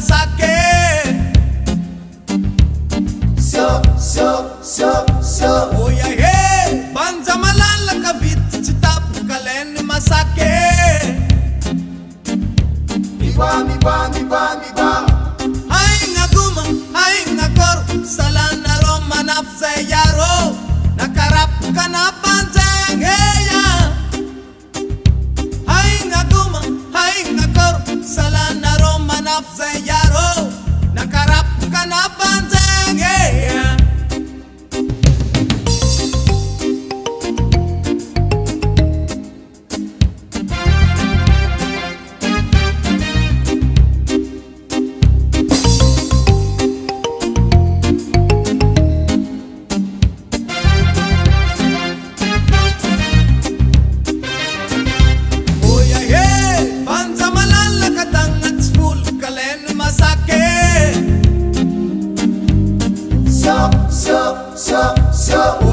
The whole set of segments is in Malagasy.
masake. Oh yeah, hey, banza malala kavit chitapu kaleni masake. Migwa. Hai ngaguma, hai ngakor, salana roma nafse yaro, nakarap kana panjang heya. Hai ngaguma, hai ngakor, salana roma nafse yaro, nakarap kana panjang heya. Oh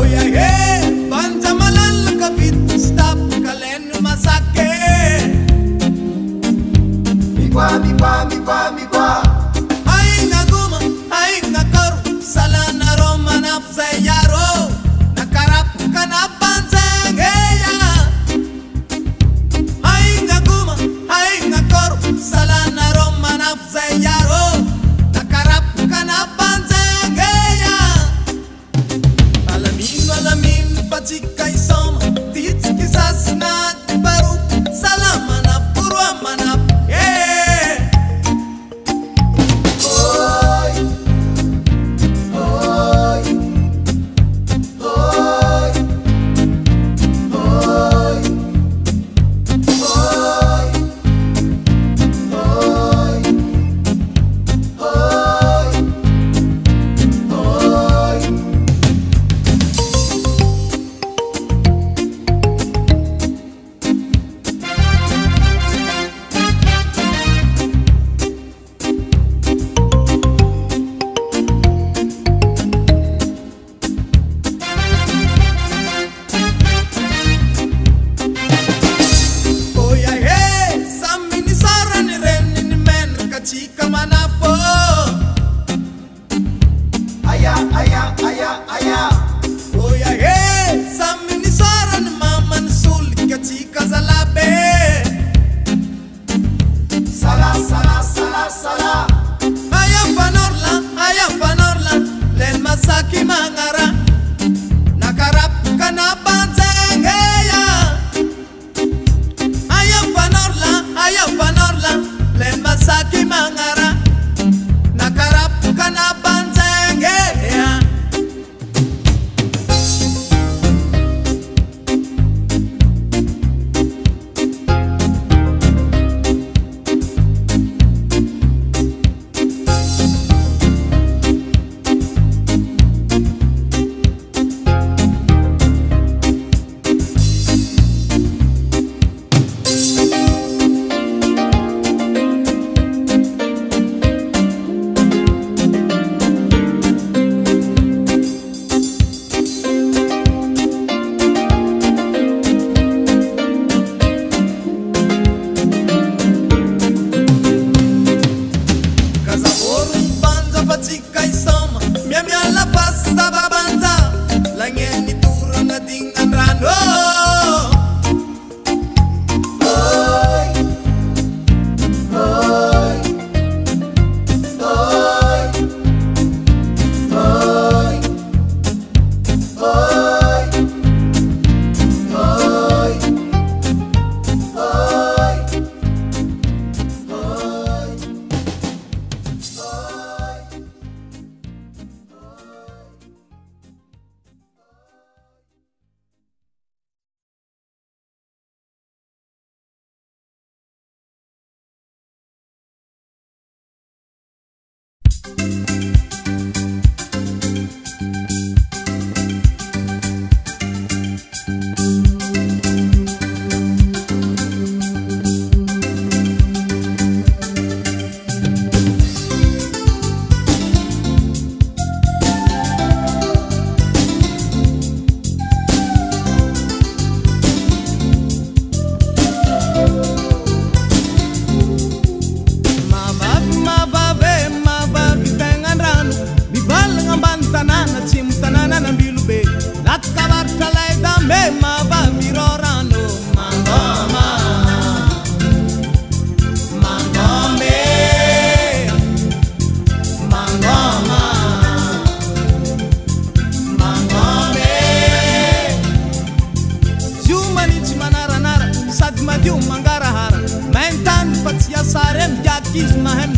yeah, hey, banza malala kavit stop kalenu masake. Migwa. Hai ngaguma, hai ngakor, salana roma nafse yaro, nakarap kana panjang heya. Hai ngaguma, hai ngakor, salana roma nafse yaro, nakarap kana panjang heya. Alamin pachikai som tits kisas na baru salamana purwa manap yeah. Chica manafo aya. Oh yeah, hey, samini saran maman sul chica zalabe. Sala. Aya panorla, len masaki mangara, nakarap kana panjang heya. Aya panorla, len masaki mangara,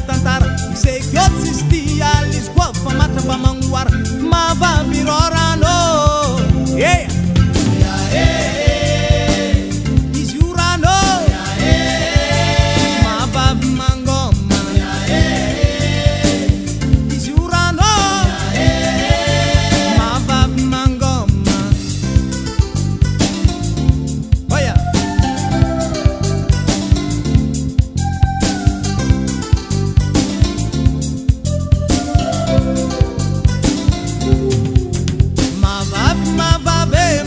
tantara Misy kiotsy sti alizy koa fa matramba magnoara Mavavirorano Yeah Izy io rano Mavavy mangoma Izy io rano Mavavy mangoma Oya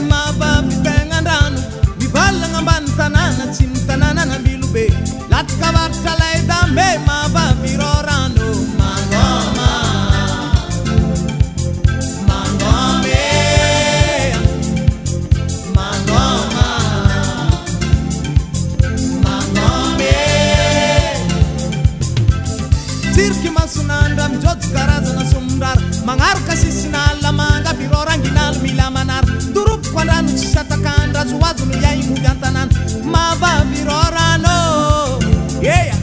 Mavavy tengan-drano Mivalagna ambany tanàna tsy mitanàna nambilobe Latsaka varitra lay dambe Mavavy rorano Mangoma Mangome Mangoma Mangome Tsiriky masonandra mijotso karazana somondrara Magnaraka sisinala manga viroranginalo mila manara Toropoko andrano tsy satakandra Zoazo no iay mody an-tanàna Mavavy rorano Yeah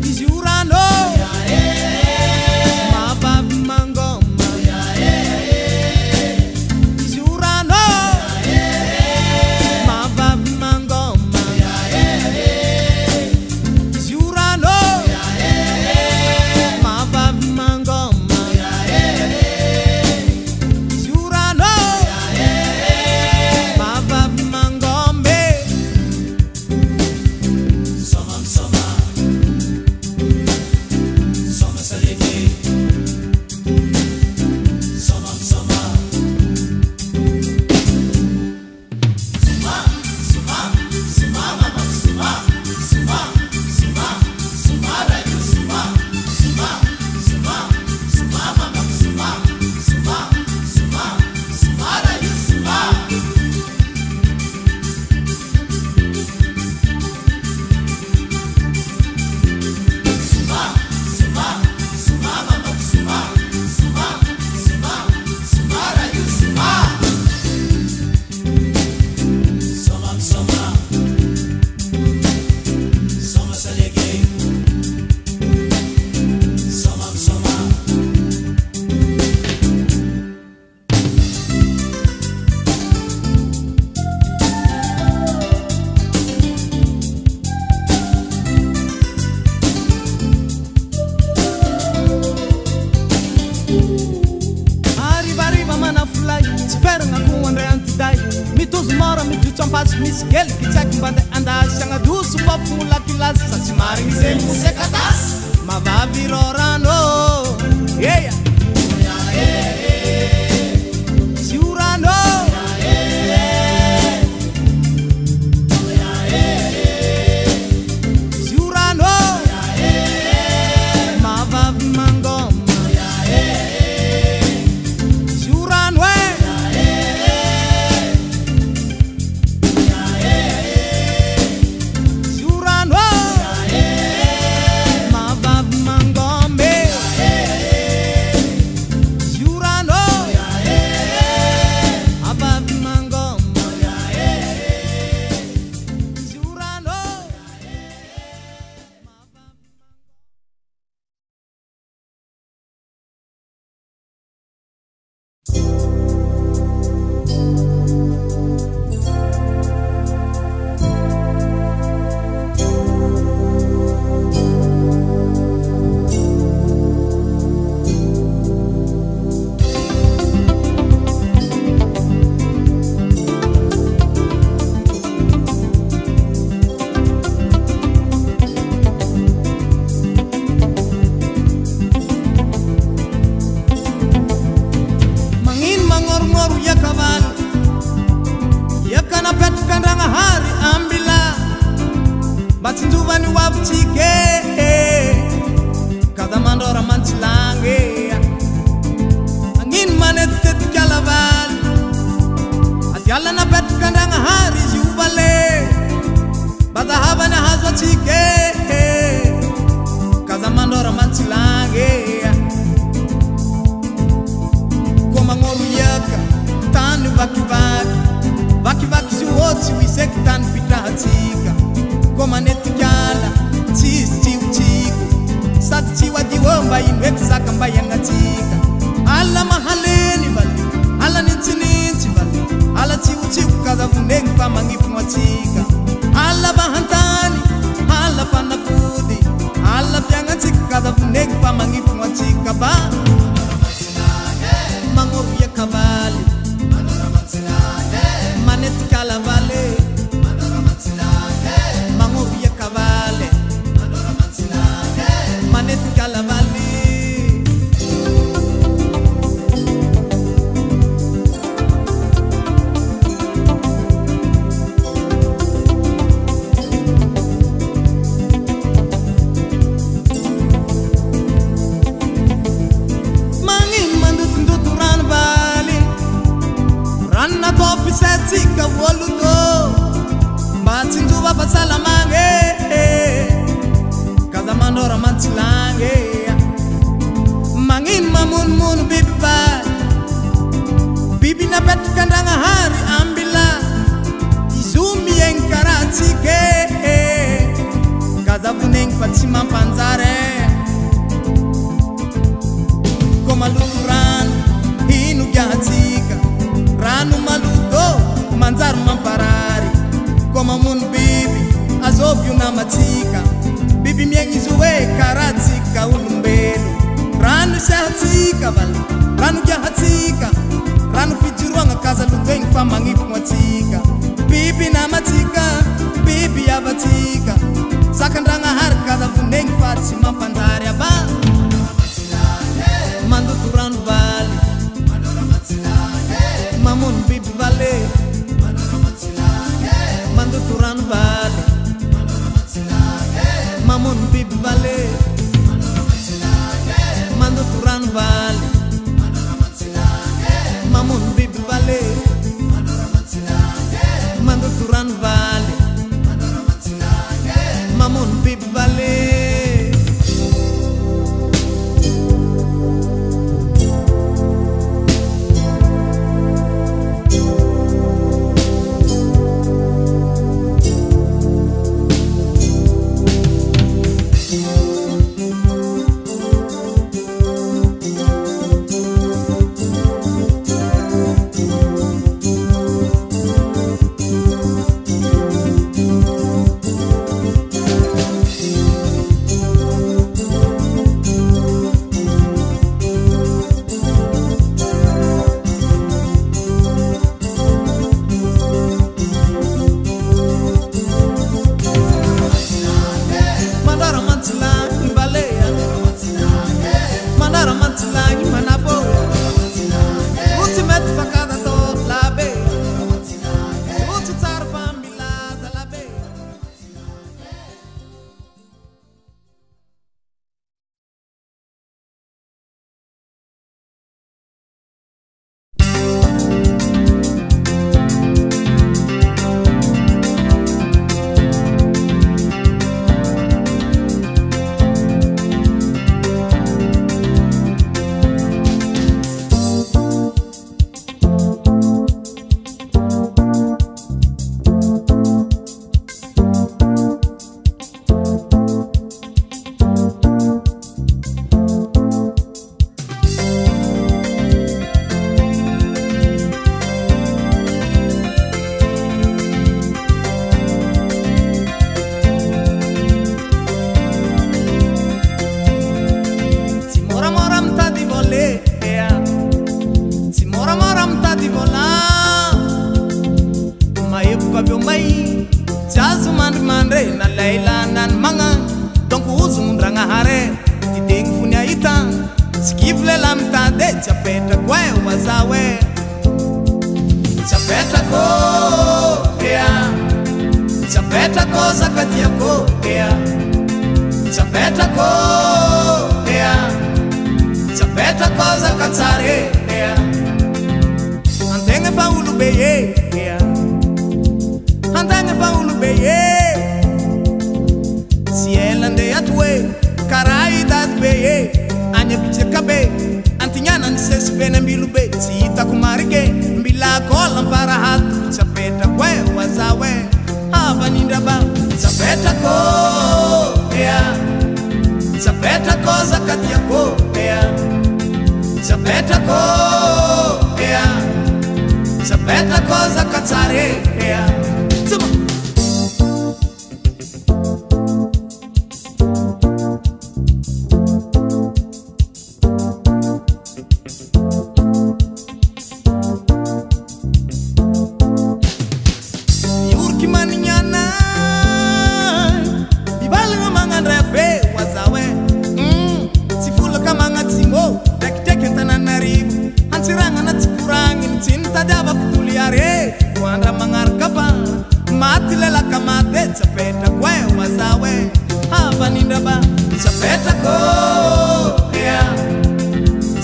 Izy io rano Mavavy mangoma Izy io rano Mavavy mangoma Izy io rano Mavavy mangoma Izy io rano Mavavy mangombe Soma saleke Soma Arriva manafulay Speranga ku andre antiday Mitos mora mijutso ampas Misy kely kitsaky mbande andasy Agnadoso fafula kilasy Sa tsy marigny zay moseka tasy Mavavy rorano Yeah Izy io rano Izy io rano Mavavy mangoma Izy io rano Izy io rano Mavavy mangombe ka voluto matsinduva pasalamange kaza mandora mantsilange mangin mamun mun bibi ba bibi na bet kandanga hari ambila izumi yang karatike kaza puneng patsima panzare komaluran hinu gyatsika ranu maludo manzar mamparari koma mun bibi azobyu na matika bibi miengi zuwe karatika ulumbelu ranu shahatika val ranu gyahatika ranu fijiruanga kaza lugeng famangi kumwatika bibi na matika bibi abatika sakandanga har kaza vuneng fatsi mampandari aba mando turan vale mamun bibi vale mando turan vale mamun bibi vale mando turan vale mamun bibi vale mando turan vale mamun bibi vale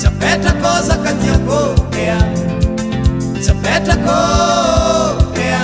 Chapeta cosa kati yako, yeah. Chapeta ko, yeah.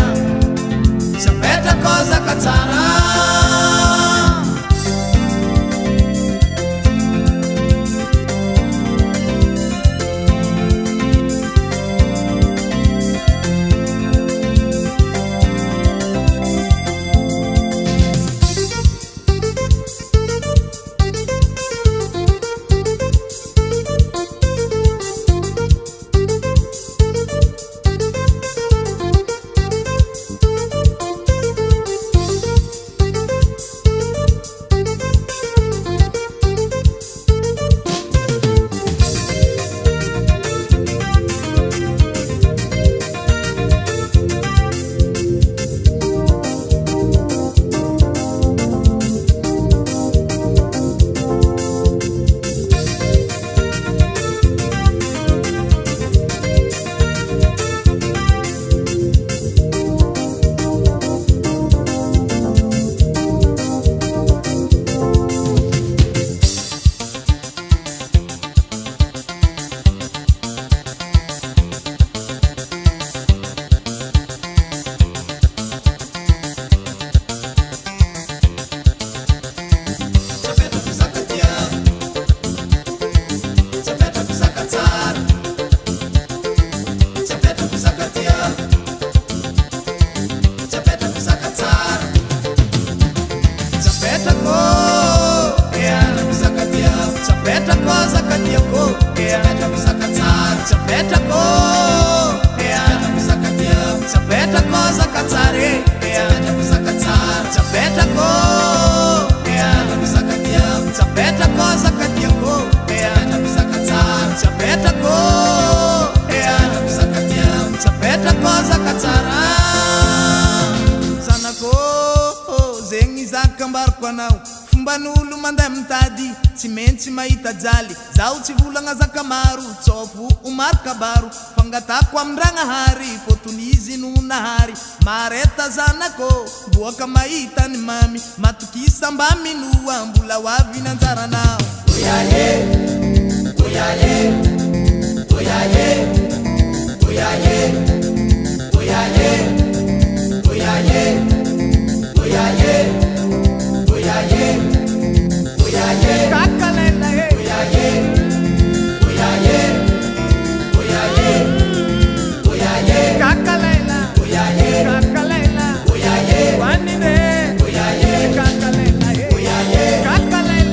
momban'olo mandeha mitady tsy maintsy mahita jaly zaho tsy volagna zaka maro tsofo omary kabaro fangatako amin-dragnahary fôtony izy no nahary mareta zanako boaka mahita ny mamy matokisa mba minoa mbola ho avy nanjaranao oyaye oyaye oyaye oyaye oyaye oyaye oyaye oyaye oyaye kakalela oyaye oyaye oyaye oyaye kakalela oyaye kakalela oyaye wanine oyaye kakalela oyaye kakalela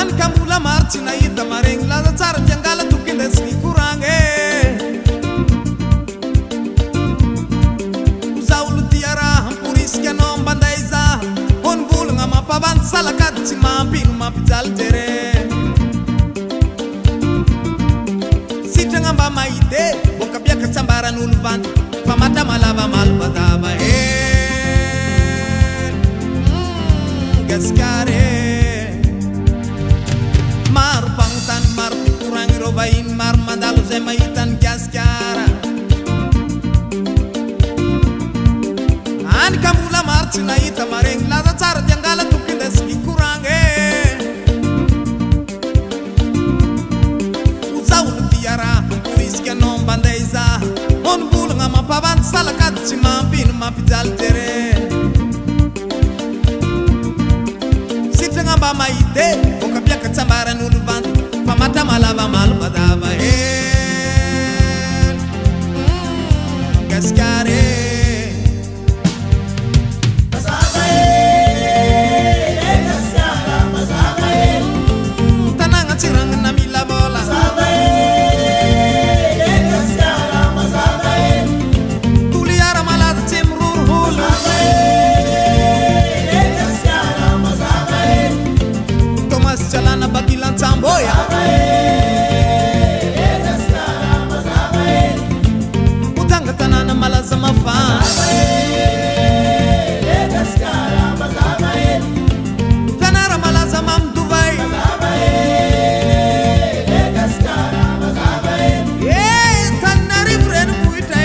Ani kamula marchi na ita mareng la tsara jangala tukinde sni kurange Usaulu tiara hampuris kya nom bandaiza On bul ngama paban salakat chima pinu mapijal jere Sita ngamba maite boka pia kachambara nulvan Famata malava malbadaba Gaskare Mar pangtan mar kurang robain mar mandalu zemaitan gaskara Ani kamula marchi na ita mareng la tsara jangala tukinde ski kurange Usaulu tiara uiske non bandeiza On bul ngama pavan salakat chima pinu mapijal tere Ngamba maite boka pia kachambara nulvan famata malava malbadava gaskare tananga tirang na mila bola tuliara malata timrur hul Jalana bagilan tamboya Utanga tanana malaza mafa Tanara malaza mamduvai Tanari vrenu muita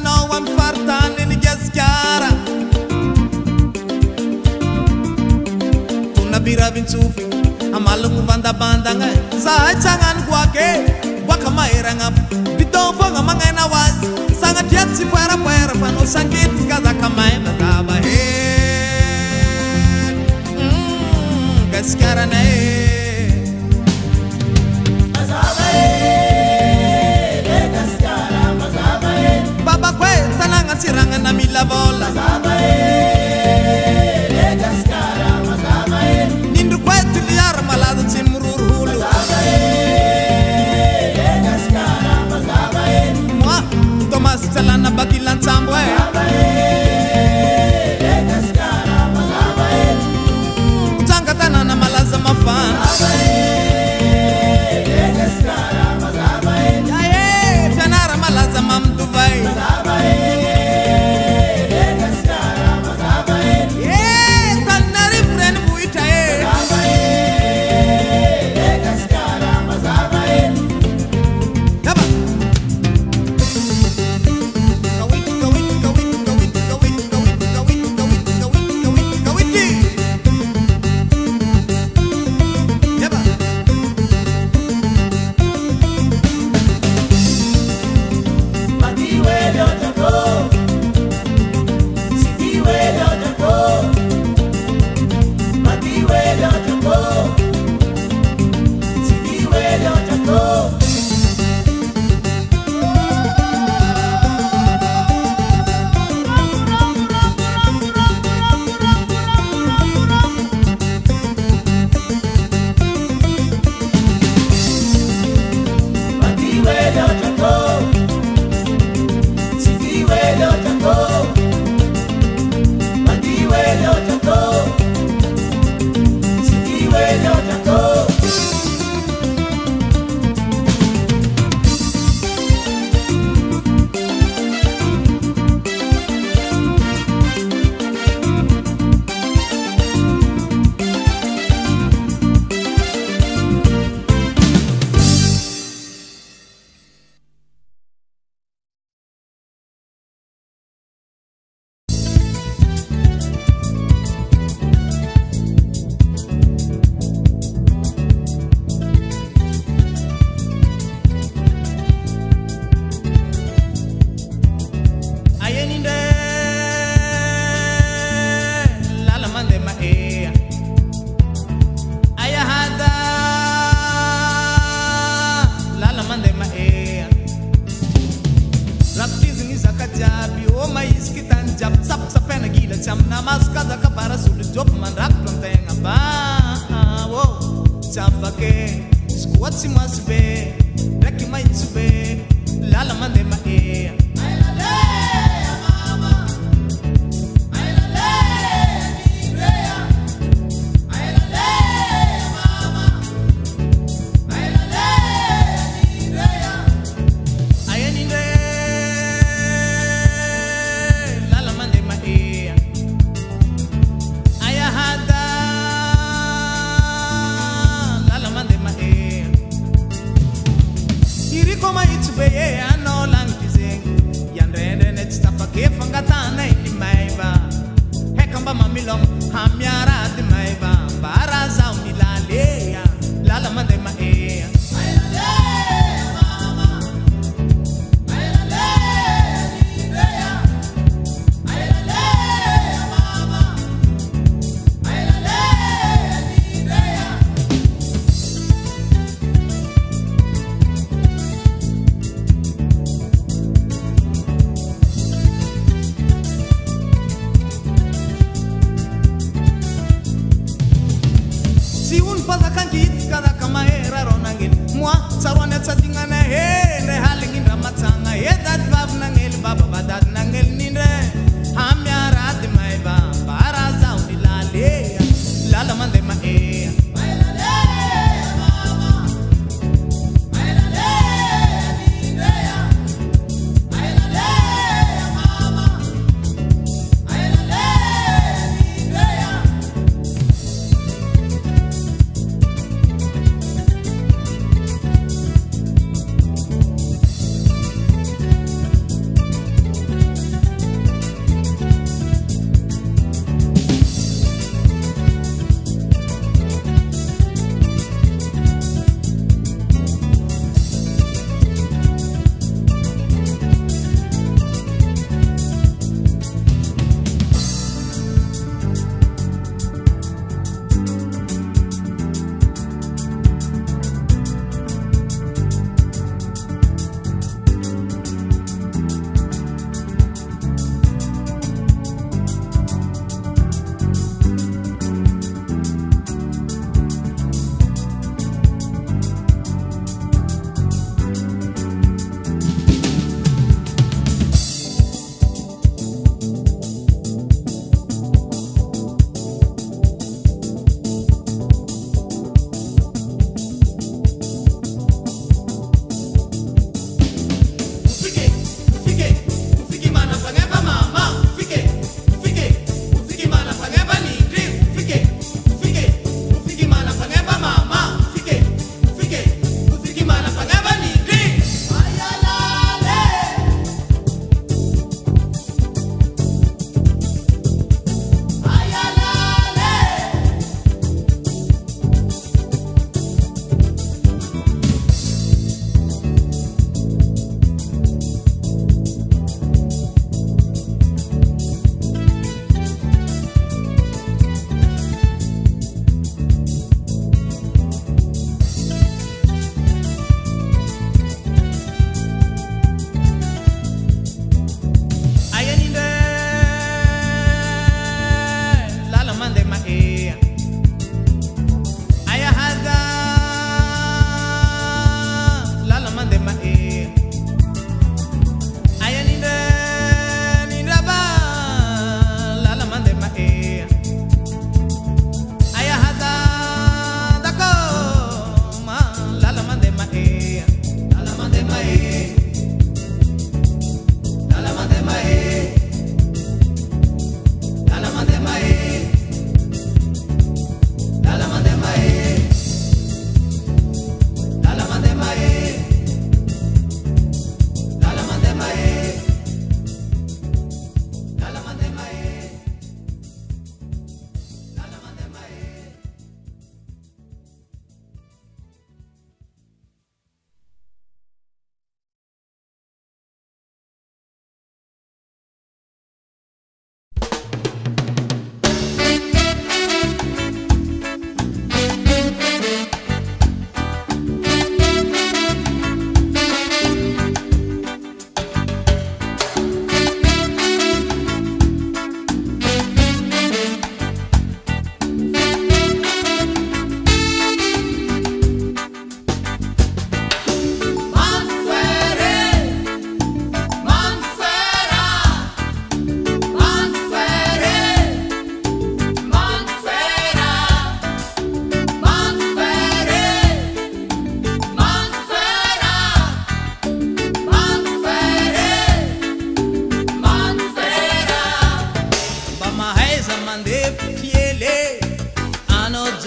No am fartan in gaskara Kuna bira vintufi amalu muvanda bandanga Sa changan kwake waka mairanga Bidofo ngamanga na waz Sanga tiatsi puera puera pano sangiti kaza kamay bataba Gaskara na Tiranga na mila bola Nindu kwetu liara malado timurur hulu Mwa Tomas chalana bagilan tambwe chap sap sapena gila cham namas kaza kapara sul job mandrak plantenga ba wo chapake squat simas be reki mai sube lala mande ma e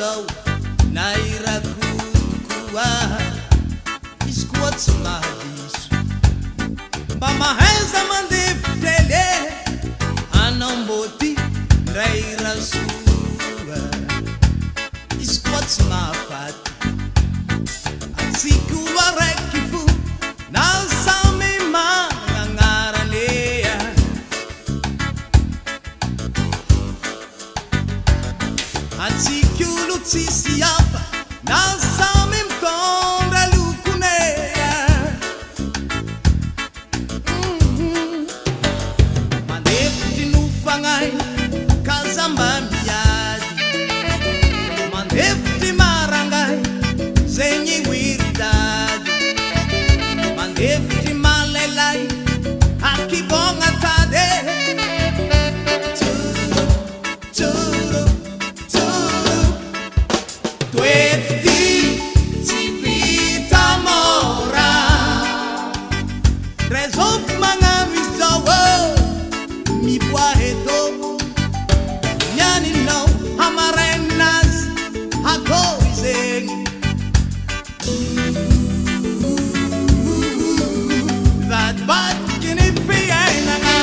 zao nairakokoa izy koa tsy mahadiso mba mahaiza mandevy tele anao mboty ndray rasoa izy koa tsy mahafaty atsika olo araiky fo na samy magnanaralea atsika olo tsisy hafa na samy mitondra lokonea mandefitry nofagnay kazamba miady mandefitry marangay zegny wiridady mandefitry malailay akibogna tade toefty tsy vita mora rezofy magnano izao miboaheto nianinao hamarainazy akory zegny vadibadiky ny fiainagna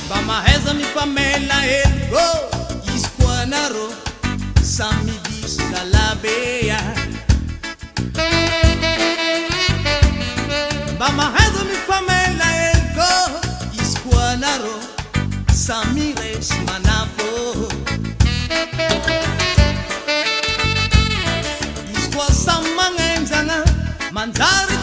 mba mahaiza mifamela elo izy koa anarô samy diso lalabea mba mahaiza mifamela elo izy koa anarô samy resy manafô izy koa samy magnenjagna manjary